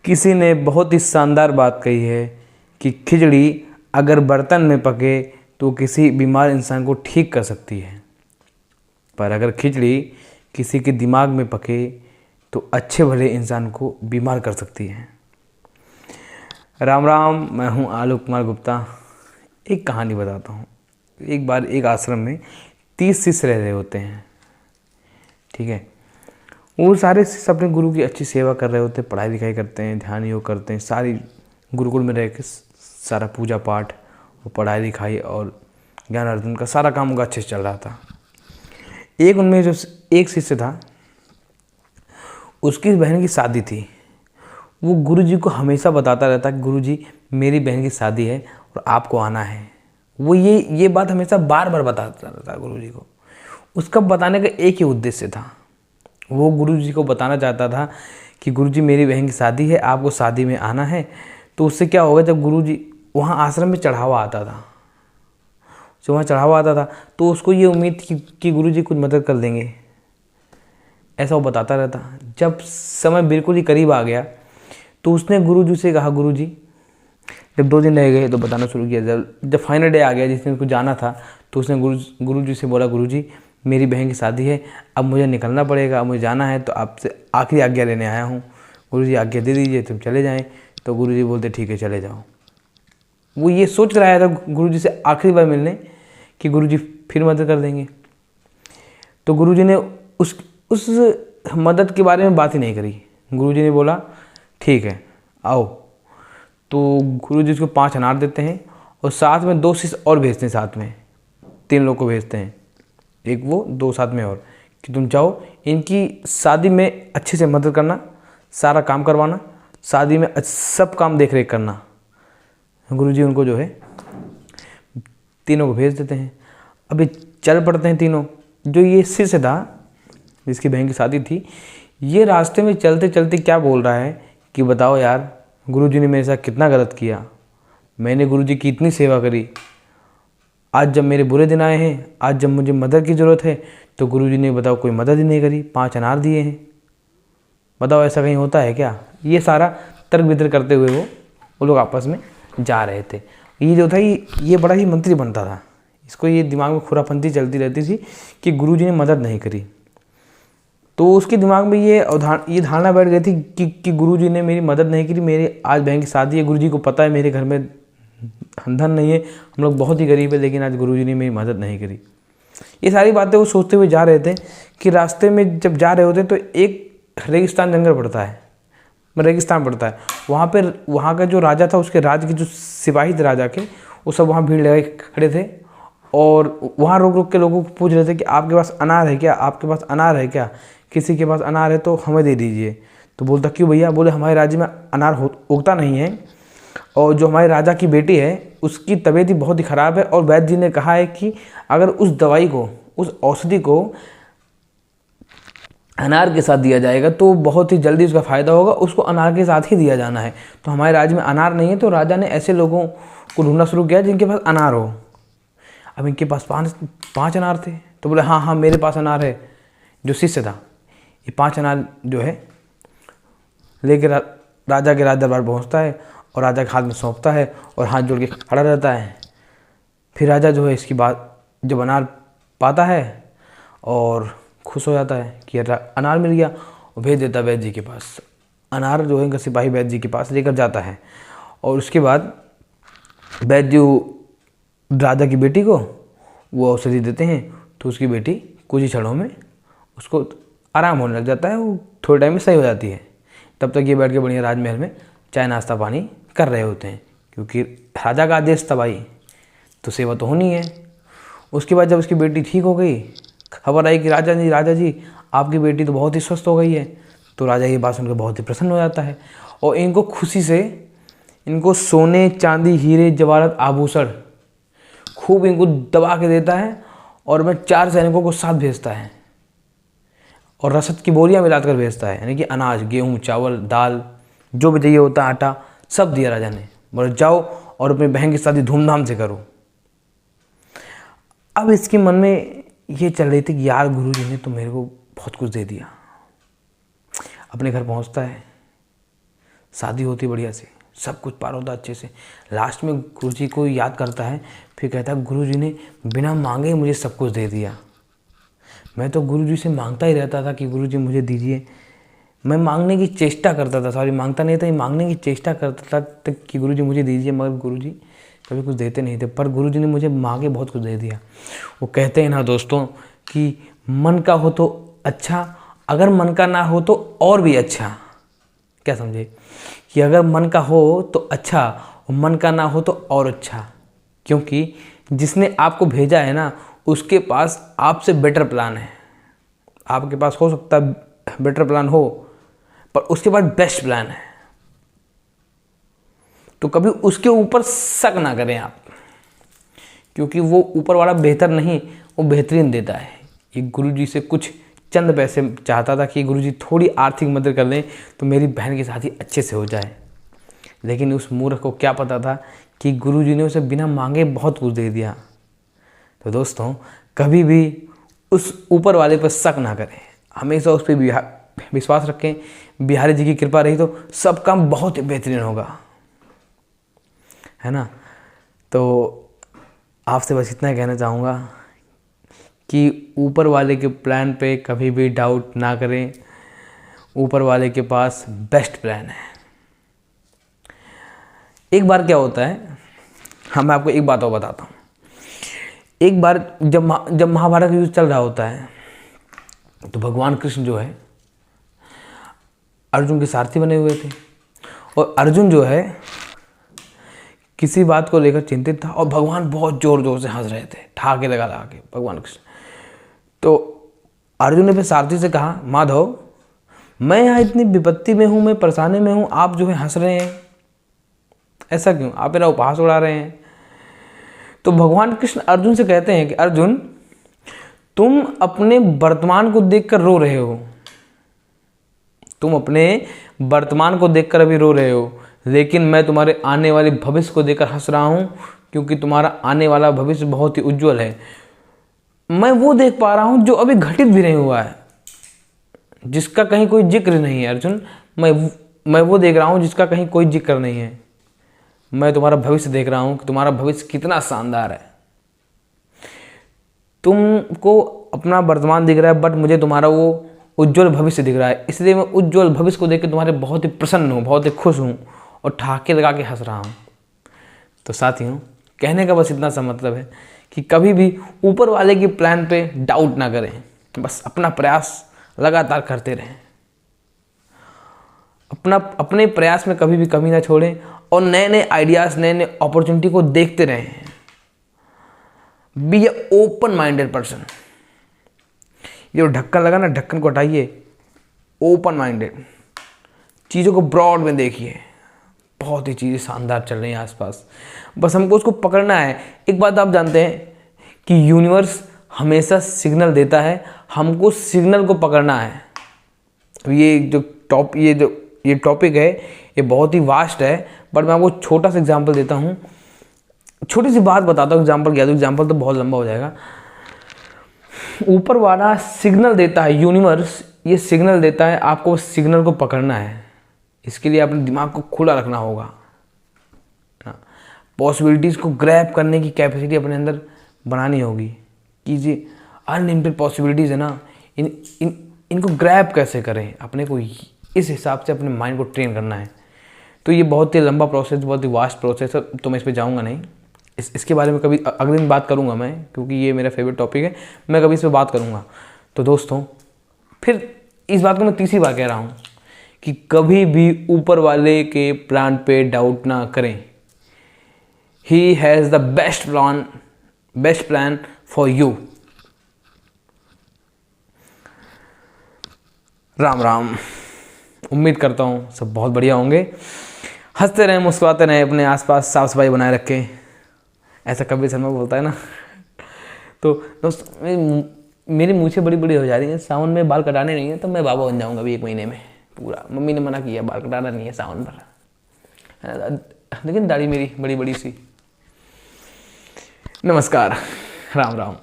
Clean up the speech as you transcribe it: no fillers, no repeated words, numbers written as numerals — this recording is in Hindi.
किसी ने बहुत ही शानदार बात कही है कि खिचड़ी अगर बर्तन में पके तो किसी बीमार इंसान को ठीक कर सकती है, पर अगर खिचड़ी किसी के दिमाग में पके तो अच्छे भले इंसान को बीमार कर सकती है। राम राम, मैं हूं आलोक कुमार गुप्ता। एक कहानी बताता हूं। एक बार एक आश्रम में 30 शिष्य रह रहे होते हैं। ठीक है, वो सारे शिष्य अपने गुरु की अच्छी सेवा कर रहे होते हैं, पढ़ाई लिखाई करते हैं, ध्यान योग करते हैं, सारी गुरुकुल में रह के सारा पूजा पाठ और पढ़ाई लिखाई और ज्ञान अर्जन का सारा काम उनका अच्छे से चल रहा था। एक उनमें जो एक शिष्य था, उसकी बहन की शादी थी। वो गुरुजी को हमेशा बताता रहता कि गुरुजी मेरी बहन की शादी है और आपको आना है। वो ये बात हमेशा बार बार बताता रहता गुरुजी को। उसका बताने का एक ही उद्देश्य था, वो गुरुजी को बताना चाहता था कि गुरुजी मेरी बहन की शादी है, आपको शादी में आना है। तो उससे क्या होगा, जब गुरुजी वहाँ आश्रम में चढ़ावा आता था, जो वहाँ चढ़ावा आता था तो उसको ये उम्मीद थी कि गुरुजी कुछ मदद कर देंगे, ऐसा वो बताता रहता। जब समय बिल्कुल ही करीब आ गया तो उसने गुरुजी से कहा, गुरुजी जब 2 दिन रह गए तो बताना शुरू किया। जब फाइनल डे आ गया जिस दिन उसको जाना था, तो उसने गुरुजी से बोला, गुरुजी मेरी बहन की शादी है, अब मुझे निकलना पड़ेगा, अब मुझे जाना है, तो आपसे आखिरी आज्ञा लेने आया हूँ। गुरुजी आज्ञा दे दीजिए, तुम चले जाएं। तो गुरुजी बोलते ठीक है चले जाओ। वो ये सोच कर आया था गुरुजी से आखिरी बार मिलने कि गुरुजी फिर मदद कर देंगे। तो गुरुजी ने उस मदद के बारे में बात ही नहीं करी। गुरुजी ने बोला ठीक है आओ। तो गुरुजी उसको 5 अनार देते हैं और साथ में 2 शिष्य और भेजते हैं, साथ में 3 लोग को भेजते हैं, एक वो 2 साथ में और, कि तुम जाओ इनकी शादी में अच्छे से मदद करना, सारा काम करवाना, शादी में सब काम देख रेख करना। गुरुजी उनको जो है तीनों को भेज देते हैं। अभी चल पड़ते हैं तीनों। जो ये शिष्य था जिसकी बहन की शादी थी, ये रास्ते में चलते चलते क्या बोल रहा है कि बताओ यार, गुरुजी ने मेरे साथ कितना गलत किया, मैंने गुरुजी की इतनी सेवा करी, आज जब मेरे बुरे दिन आए हैं, आज जब मुझे मदद की ज़रूरत है तो गुरुजी ने बताओ कोई मदद ही नहीं करी, 5 अनार दिए हैं, बताओ ऐसा कहीं होता है क्या। ये सारा तर्क वितर्क करते हुए वो लोग आपस में जा रहे थे। ये जो था ये बड़ा ही मंत्री बनता था, इसको ये दिमाग में खुरापंती चलती रहती थी कि गुरुजी ने मदद नहीं करी। तो उसके दिमाग में ये धारणा बैठ गई थी कि गुरुजी ने मेरी मदद नहीं करी, मेरी आज बहन की शादी है, गुरुजी को पता है मेरे घर में धन नहीं है, हम लोग बहुत ही गरीब है, लेकिन आज गुरुजी ने मेरी मदद नहीं करी। ये सारी बातें वो सोचते हुए जा रहे थे कि रास्ते में जब जा रहे होते तो एक रेगिस्तान जंगल पड़ता है, रेगिस्तान पड़ता है। वहाँ पे वहाँ का जो राजा था, उसके राज्य के जो सिपाही थे राजा के, वो सब वहाँ भीड़ लगाए खड़े थे और वहाँ रोक रोक के लोगों को पूछ रहे थे कि आपके पास अनार है क्या, आपके पास अनार है क्या, किसी के पास अनार है तो हमें दे दीजिए। तो बोलता क्यों भैया, बोले हमारे राज्य में अनार उगता नहीं है और जो हमारे राजा की बेटी है उसकी तबीयत ही बहुत ही ख़राब है और वैद्य जी ने कहा है कि अगर उस दवाई को, उस औषधि को अनार के साथ दिया जाएगा तो बहुत ही जल्दी उसका फ़ायदा होगा, उसको अनार के साथ ही दिया जाना है। तो हमारे राज्य में अनार नहीं है, तो राजा ने ऐसे लोगों को ढूंढना शुरू किया जिनके पास अनार हो। अब इनके पास 5 अनार थे, तो बोले हाँ हाँ मेरे पास अनार है। जो शिष्य था ये 5 अनार जो है लेकर राजा के राज दरबार पहुँचता है और राजा के हाथ में सौंपता है और हाथ जोड़ के खड़ा रहता है। फिर राजा जो है इसकी बात जब अनार पाता है और खुश हो जाता है कि अनार मिल गया, और भेज देता है वैद्य जी के पास। अनार जो है इनका सिपाही वैद्य जी के पास लेकर जाता है और उसके बाद वैद्य जी राजा की बेटी को वो औषधि देते हैं, तो उसकी बेटी कुछ ही क्षणों में उसको आराम होने लग जाता है, वो थोड़े टाइम में सही हो जाती है। तब तक ये बैठ के बढ़िया राजमहल में चाय नाश्ता पानी कर रहे होते हैं, क्योंकि राजा का आदेश था भाई, तो सेवा तो होनी है। उसके बाद जब उसकी बेटी ठीक हो गई, खबर आई कि राजा जी आपकी बेटी तो बहुत ही स्वस्थ हो गई है। तो राजा ये बात सुनकर बहुत ही प्रसन्न हो जाता है और इनको खुशी से इनको सोने चांदी हीरे जवाहरात आभूषण खूब इनको दबा के देता है और मैं 4 सैनिकों को साथ भेजता है और रसद की बोरियां मिलाकर भेजता है, यानी कि अनाज, गेहूँ, चावल, दाल, जो भी चाहिए होता है, आटा, सब दिया राजा ने। बोले जाओ और अपनी बहन की शादी धूमधाम से करो। अब इसके मन में ये चल रही थी कि यार गुरुजी ने तो मेरे को बहुत कुछ दे दिया। अपने घर पहुंचता है, शादी होती बढ़िया से, सब कुछ पार होता अच्छे से। लास्ट में गुरुजी को याद करता है, फिर कहता है गुरुजी ने बिना मांगे ही मुझे सब कुछ दे दिया। मैं तो गुरुजी से मांगता ही रहता था कि गुरुजी मुझे दीजिए। मैं मांगने की चेष्टा करता था, सॉरी मांगता नहीं था, मांगने की चेष्टा करता था कि गुरुजी मुझे दीजिए, मगर गुरुजी कभी कुछ देते नहीं थे। पर गुरुजी ने मुझे मांगे बहुत कुछ दे दिया। वो कहते हैं ना दोस्तों कि मन का हो तो अच्छा, अगर मन का ना हो तो और भी अच्छा। क्या समझे कि अगर मन का हो तो अच्छा और मन का ना हो तो और अच्छा, क्योंकि जिसने आपको भेजा है ना उसके पास आपसे बेटर प्लान है। आपके पास हो सकता है बेटर प्लान हो, पर उसके पास बेस्ट प्लान है। तो कभी उसके ऊपर शक ना करें आप, क्योंकि वो ऊपर वाला बेहतर नहीं, वो बेहतरीन देता है। ये गुरुजी से कुछ चंद पैसे चाहता था कि गुरुजी थोड़ी आर्थिक मदद कर दें तो मेरी बहन की शादी अच्छे से हो जाए, लेकिन उस मूर्ख को क्या पता था कि गुरुजी ने उसे बिना मांगे बहुत कुछ दे दिया। तो दोस्तों कभी भी उस ऊपर वाले पर शक ना करें, हमेशा उस पर विश्वास रखें। बिहारी जी की कृपा रही तो सब काम बहुत बेहतरीन होगा, है ना। तो आपसे बस इतना कहना चाहूँगा कि ऊपर वाले के प्लान पे कभी भी डाउट ना करें। ऊपर वाले के पास बेस्ट प्लान है। एक बार क्या होता है, मैं आपको एक बात और बताता हूँ। एक बार जब महाभारत का युद्ध चल रहा होता है तो भगवान कृष्ण जो है अर्जुन के सारथी बने हुए थे, और अर्जुन जो है किसी बात को लेकर चिंतित था, और भगवान बहुत जोर जोर से हंस रहे थे, ठहाके लगा के भगवान कृष्ण। तो अर्जुन ने फिर सारथी से कहा, माधव मैं यहाँ इतनी विपत्ति में हूँ, मैं परेशानी में हूँ, आप जो है हंस रहे हैं, ऐसा क्यों? आप मेरा उपहास उड़ा रहे हैं। तो भगवान कृष्ण अर्जुन से कहते हैं कि अर्जुन तुम अपने वर्तमान को देखकर रो रहे हो, तुम अपने वर्तमान को देखकर अभी रो रहे हो, लेकिन मैं तुम्हारे आने वाले भविष्य को देखकर हंस रहा हूँ, क्योंकि तुम्हारा आने वाला भविष्य बहुत ही उज्जवल है। मैं वो देख पा रहा हूँ जो अभी घटित भी नहीं हुआ है, जिसका कहीं कोई जिक्र नहीं है। अर्जुन मैं वो देख रहा हूँ जिसका कहीं कोई जिक्र नहीं है। मैं तुम्हारा भविष्य देख रहा हूँ कि तुम्हारा भविष्य कितना शानदार है। तुमको अपना वर्तमान दिख रहा है, बट मुझे तुम्हारा वो उज्जवल भविष्य दिख रहा है, इसलिए मैं उज्जवल भविष्य को देख के तुम्हारे बहुत ही प्रसन्न हूँ, बहुत ही खुश हूँ और ठहाके लगा के हंस रहा हूँ। तो साथियों कहने का बस इतना सा मतलब है कि कभी भी ऊपर वाले के प्लान पे डाउट ना करें, बस अपना प्रयास लगातार करते रहें, अपने प्रयास में कभी भी कमी ना छोड़ें, और नए नए आइडियाज़, नए नए अपॉर्चुनिटी को देखते रहें। बी ए ओपन माइंडेड पर्सन। ये जो ढक्कन लगा ना, ढक्कन को हटाइए, ओपन माइंडेड, चीज़ों को ब्रॉड में देखिए। बहुत ही चीज़ें शानदार चल रही हैं आसपास, बस हमको उसको पकड़ना है। एक बात आप जानते हैं कि यूनिवर्स हमेशा सिग्नल देता है, हमको सिग्नल को पकड़ना है। ये टॉपिक है, ये बहुत ही वास्ट है, बट मैं आपको छोटा सा एग्जांपल देता हूँ, छोटी सी बात बताता हूँ। एग्जांपल तो बहुत लंबा हो जाएगा। ऊपर वाला सिग्नल देता है, यूनिवर्स ये सिग्नल देता है, आपको उस सिग्नल को पकड़ना है। इसके लिए अपने दिमाग को खुला रखना होगा, पॉसिबिलिटीज़ को ग्रैब करने की कैपेसिटी अपने अंदर बनानी होगी कि जी अनलिमिटेड पॉसिबिलिटीज़ है ना, इनको ग्रैब कैसे करें, अपने को इस हिसाब से अपने माइंड को ट्रेन करना है। तो ये बहुत ही लंबा प्रोसेस, बहुत ही वास्ट प्रोसेस है, तो मैं इस पर जाऊँगा नहीं। इसके बारे में कभी अगले दिन बात करूँगा मैं, क्योंकि ये मेरा फेवरेट टॉपिक है, मैं कभी इस पर बात करूँगा। तो दोस्तों फिर इस बात को मैं तीसरी बार कह रहा हूँ कि कभी भी ऊपर वाले के प्लान पे डाउट ना करें। He has the best plan for you. Ram Ram. उम्मीद करता हूँ सब बहुत बढ़िया होंगे। हंसते रहें, मुस्कुराते रहें, अपने आसपास साफ सफाई बनाए रखें, ऐसा कबीर शर्मा बोलता है ना। तो दोस्तों मेरी मूछें बड़ी बड़ी हो जा रही हैं, सावन में बाल कटाने नहीं है, तो मैं बाबा बन जाऊँगा अभी 1 महीने में पूरा। मम्मी ने मना किया, बाल कटाना नहीं है सावन पर, लेकिन दाढ़ी मेरी बड़ी बड़ी सी। नमस्कार, राम राम।